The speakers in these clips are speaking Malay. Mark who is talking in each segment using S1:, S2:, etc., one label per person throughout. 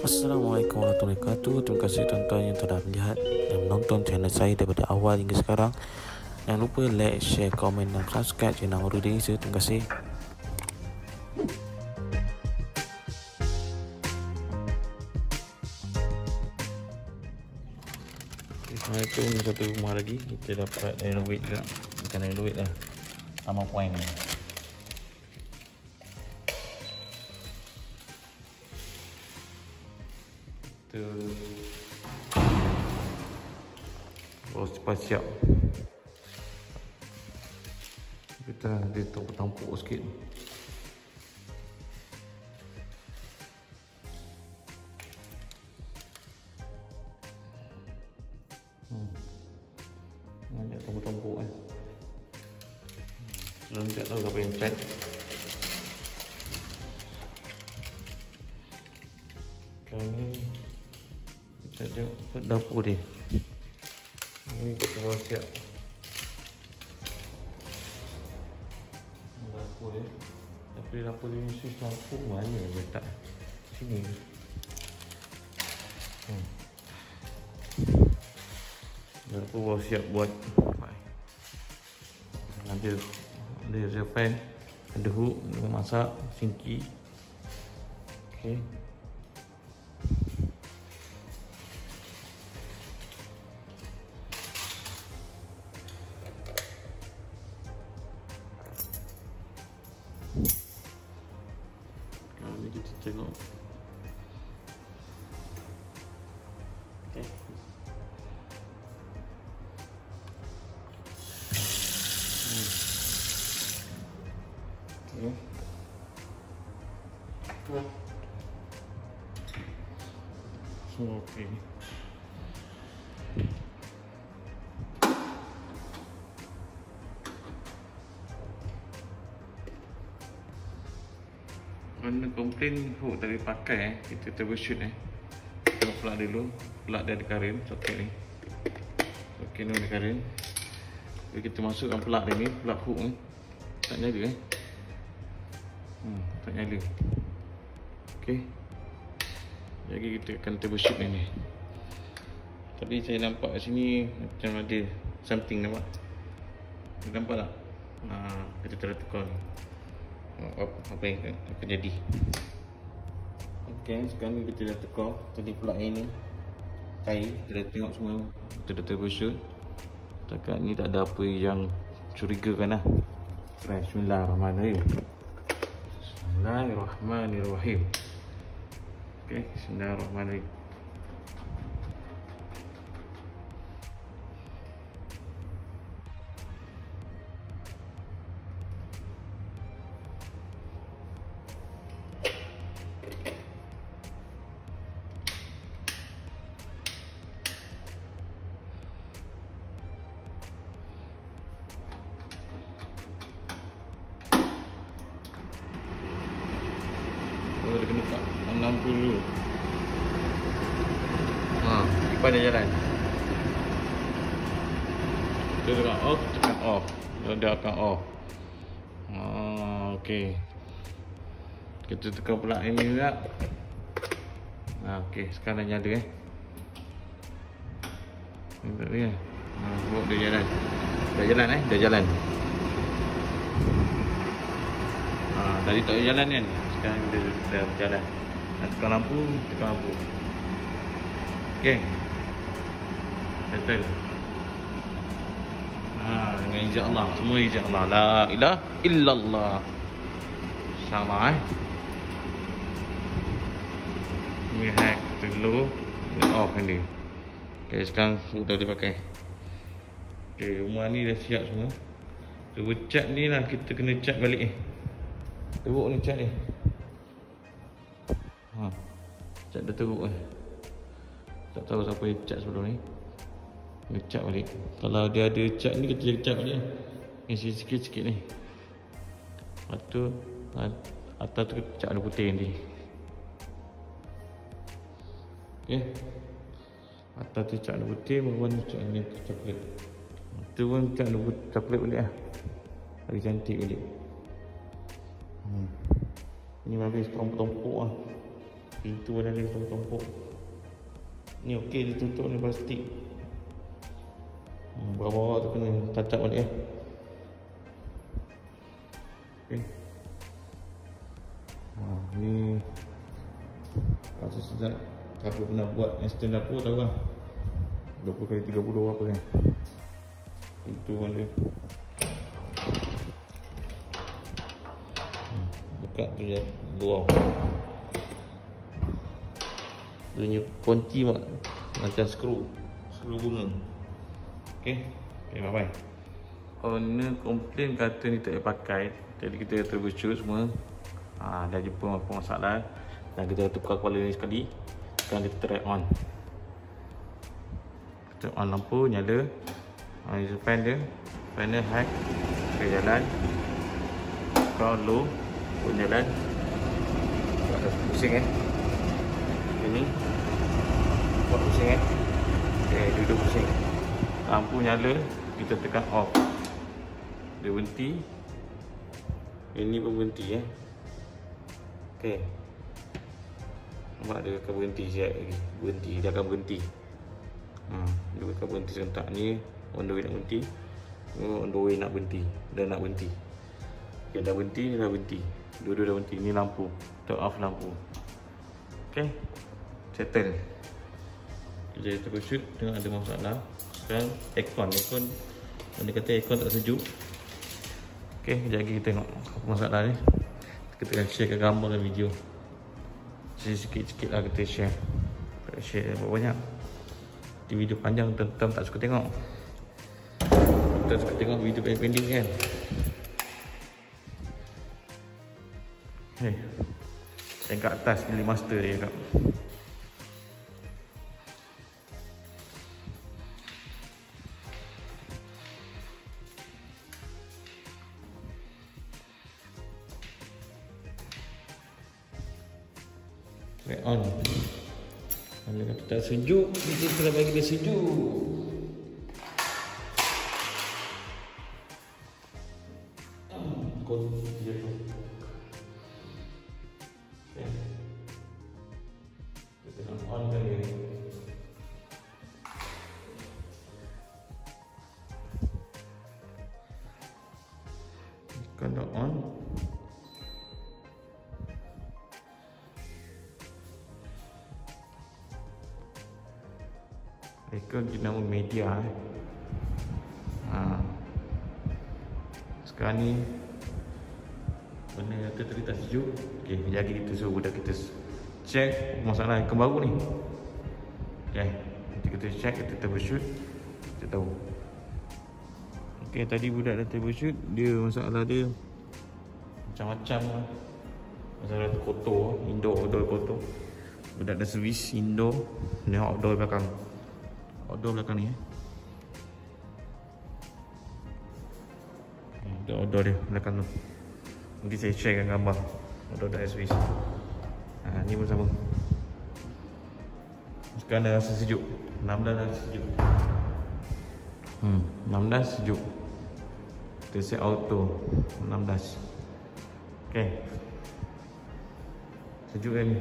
S1: Assalamualaikum warahmatullahi wabarakatuh. Terima kasih tuan-tuan yang telah melihat dan menonton channel saya daripada awal hingga sekarang. Jangan lupa like, share, komen dan subscribe channel Horror Denisa. Terima kasih. Assalamualaikum. Satu rumah lagi kita dapat renovate juga. Bukan renovate lah, sama point ni. Baru cepat siap. Kita dia tampuk sikit. Banyak tampuk-tampuk kan. Belum tak tahu apa yang cat. Sekarang ni kita tengok dapur dia. Ini kita bawa siap dapur dia. Tapi dapur dia mesti lampu mana letak? Sini. Dapur bawa siap buat. Ada reserve fan, ada hook untuk masak, sinki. Okey. Sekarang ni kita tengok. Okey. Semua okey. Mana komplain hook tak boleh pakai kita troubleshoot kita plug dulu, plug dia ada current soket ni. Soket ni ada current. Jadi kita masukkan plug dia ni, plug hook ni tak nyala tak nyala. Okey. Jadi kita akan troubleshoot ni. Tadi saya nampak kat sini macam ada something nampak. Nampak tak? Kita terus tukar ni. Apa yang akan jadi. Okey, sekarang ni kita dah tukar tadi plug ini. Kita dah tengok semua. Kita dah troubleshoot. Setakat ni tak ada apa yang curigakan lah. Bismillahirrahmanirrahim. Bismillahirrahmanirrahim. Okey, bismillahirrahmanirrahim. Dia kena tak 60. Kipas dia jalan. Kita tekan off, tekan off. Dia akan off. Okey. Kita tekan plug ini juga. Okey, sekarang dah nyala Nampak dia. Dia jalan. Dah jalan dah jalan. Tadi tak jalan kan? Sekarang dia dah berjalan. Nak tekan lampu, tekan lampu. Okey. Settle. Dengan izin Allah, semua izin Allah. La ilaha illallah. Sama Ni hack dulu. Off ni. Okey, sekarang sudah dipakai. Okey, rumah ni dah siap semua. Cuba cat ni lah, kita kena cat balik teruk ni cat ni. Cat dah teruk tak tahu siapa yang cat sebelum ni. Kena cat balik. Kalau dia ada cat ni, kita cat balik ni sikit-sikit ni. Lepas tu atas tu cat warna putih nanti. Okey. Atas tu cat warna putih, bawah ni cat warna coklat. Tu pun cat warna coklat balik lah. Lagi cantik balik. Ini habis tumpuk-tumpuk lah. Pintu ada ni tumpuk. Ni okey ditutup ni plastik. Bawah-bawah tu kena touch up balik ya. Okey. Ni rasa sedap. Siapa pernah buat stand dapur tahu kan, 20x30 apa kan. Itu ada buka tu je luar. Dia punya kunci macam skru bunga. Okay, bye bye. Owner komplain kata ni tak payah pakai, jadi kita troubleshoot semua. Dah jumpa apa masalah dan kita tukar kepala ni sekali. Sekarang kita try on. Kita on lampu nyala. Ini fan dia, fan dia high, okay, jalan. Kalau low pun jalan. Ada pusing ini buat pusing okay, duduk pusing. Lampu nyala, kita tekan off, dia berhenti. Ini pun berhenti okay. Nampak dia akan berhenti sekejap lagi. Berhenti, dia akan berhenti. Dia akan berhenti serentak. Ni on the way nak berhenti, on the way nak berhenti. Dah nak berhenti. Okay, dah berhenti, ni dah berhenti. Dua-dua dah berhenti. Ni lampu, turn off lampu. Okay, settle. Jadi troubleshoot, tengok ada masalah. Sekarang aircon dia kata aircon tak sejuk. Okay, sekejap lagi kita tengok apa masalah ni. Kita akan share gambar dan video. Sikit-sikit lah kita share. Tak share banyak. Di video panjang tentu tak suka tengok. Kita suka tengok video pendek kan. Yang kat atas pilih master dia kat. Right on. Kalau kata tak sejuk, kita kena bagi dia sejuk. Kalau on, mereka nama media. Sekarang ni benda kata tadi tak sejuk. Okay, jadi kita suruh budak kita check masalah aircon baru ni. Okay, nanti kita check, kita troubleshoot, kita tahu. Okay, tadi budak dah troubleshoot, dia masalah dia macam-macam lah. Masalah tu kotor, indoor, outdoor kotor. Budak dah servis indoor, ni outdoor belakang. Outdoor belakang ni outdoor dia belakang tu. Nanti saya sharekan gambar outdoor dah servis. Ni pun sama. Sekarang dah rasa sejuk, 16 dah rasa sejuk. 16 sejuk. Kita set auto 16. Okay, sejuk kan ni.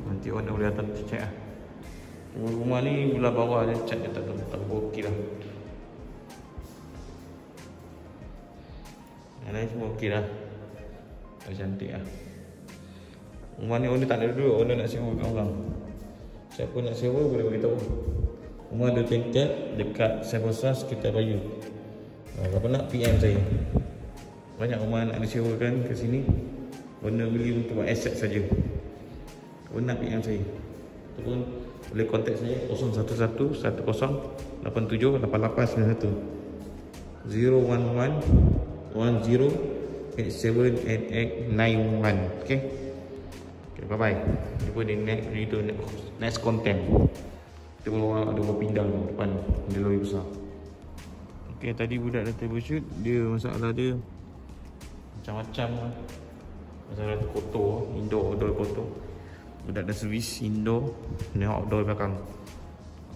S1: Nanti owner boleh datang check lah. Rumah ni belah bawah je, cat dia tak okey lah. Yang lain semua okey lah. Tak cantik lah. Rumah ni owner tak ada duduk, owner nak sewa kat orang. Siapa nak sewa boleh beritahu. Rumah ada tingkat dekat Sephora sekitar Bayu. Kalau nak PM saya. Banyak rumah nak disewakan ke sini. Owner beli untuk buat aset saja. Owner nak PM saya. Ataupun boleh kontak saya 011 10 87 8891 011 10 878891. Okay, bye bye. Jumpa di next video, next content. Kita boleh ada pindang depan dia lebih besar. Okay, tadi budak dah troubleshoot, dia masalah dia macam-macam lah. Masalah tu kotor, indoor, outdoor kotor. Budak dah servis indoor, ni outdoor belakang.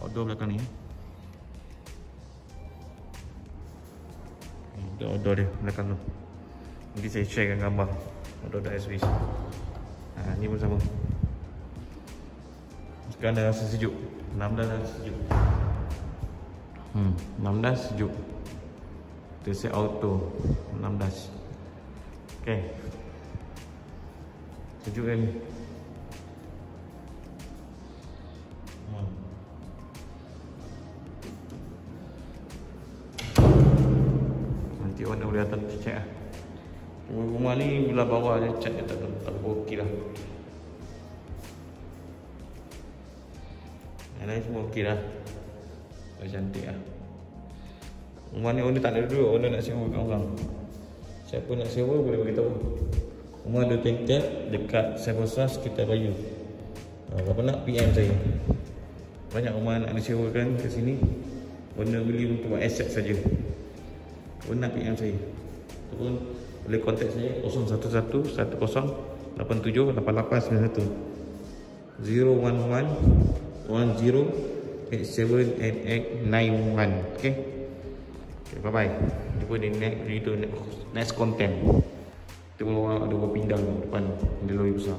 S1: Outdoor belakang ni. order dia belakang tu. Nanti saya sharekan gambar order SB. Ni pun sama. Sekarang dah rasa sejuk. 16 dah sejuk. 16 sejuk. Kita set auto 16. Okay. Sejuk kan ni. Nanti orang boleh datang check lah. Rumah ni belah bawah je cat dia tak okey lah. Yang lain semua okey lah. Cantik lah. Rumah ni owner tak ada dulu. Owner nak sewa kat orang. Siapa nak sewa boleh beritahu. Rumah ada tingkat dekat Sevosa sekitar Raya. Kalau nak PM saya. Banyak rumah nak disewakan ke sini. Owner beli untuk buat aset saja. Kalau nak PM saya. Ataupun boleh kontak saya 011 10 87 8891 011 10 878891. Okay, bye bye. Jumpa di next video, next content. Kita boleh ada buah pindang depan dia lebih besar.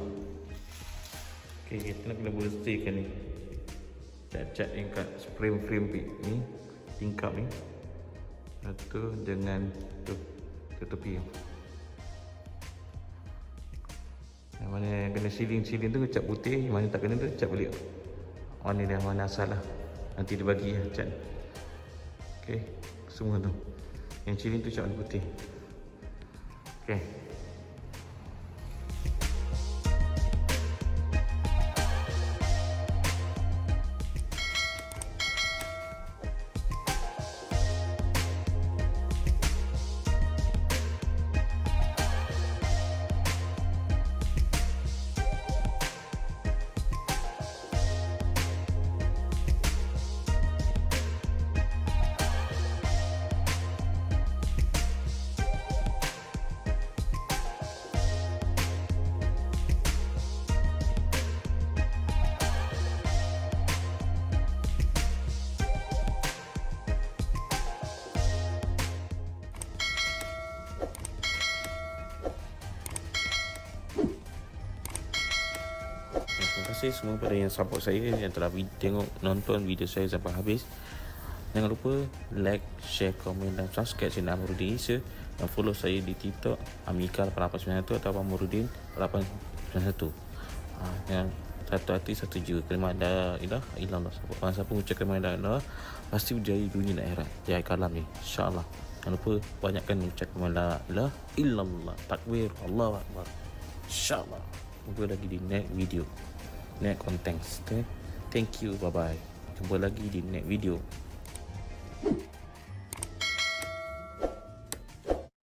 S1: Okay, kita nak kena boleh staykan ni. Cat-cat yang kat frame ni, tingkap ni. Satu dengan tu tepi. Yang mana yang kena ceiling tu cat putih, yang mana tak kena tu cat balik. Ni dia mana asal lah. Nanti dia bagi lah cat. Okay, semua tu. Yang ceiling tu cat warna putih. Okay. Terima kasih semua pada yang support saya, yang telah nonton video saya sampai habis. Jangan lupa like, share, komen dan subscribe channel Amrudin Asia, dan follow saya di TikTok Amika8891 atau Amrudin 891. Yang satu hati satu jiwa, kalimah la ilaha illallah. Siapa mengucap kalimah la ilaha illallah pasti berjaya dunia dan akhirat, jaya kalam ni, insya-Allah. Jangan lupa banyakkan mengucap kalimah la ilaha illallah, takbir, Allahu akbar, insya-Allah. Jumpa lagi di next video, next content. Thank you, bye bye. Jumpa lagi di next video.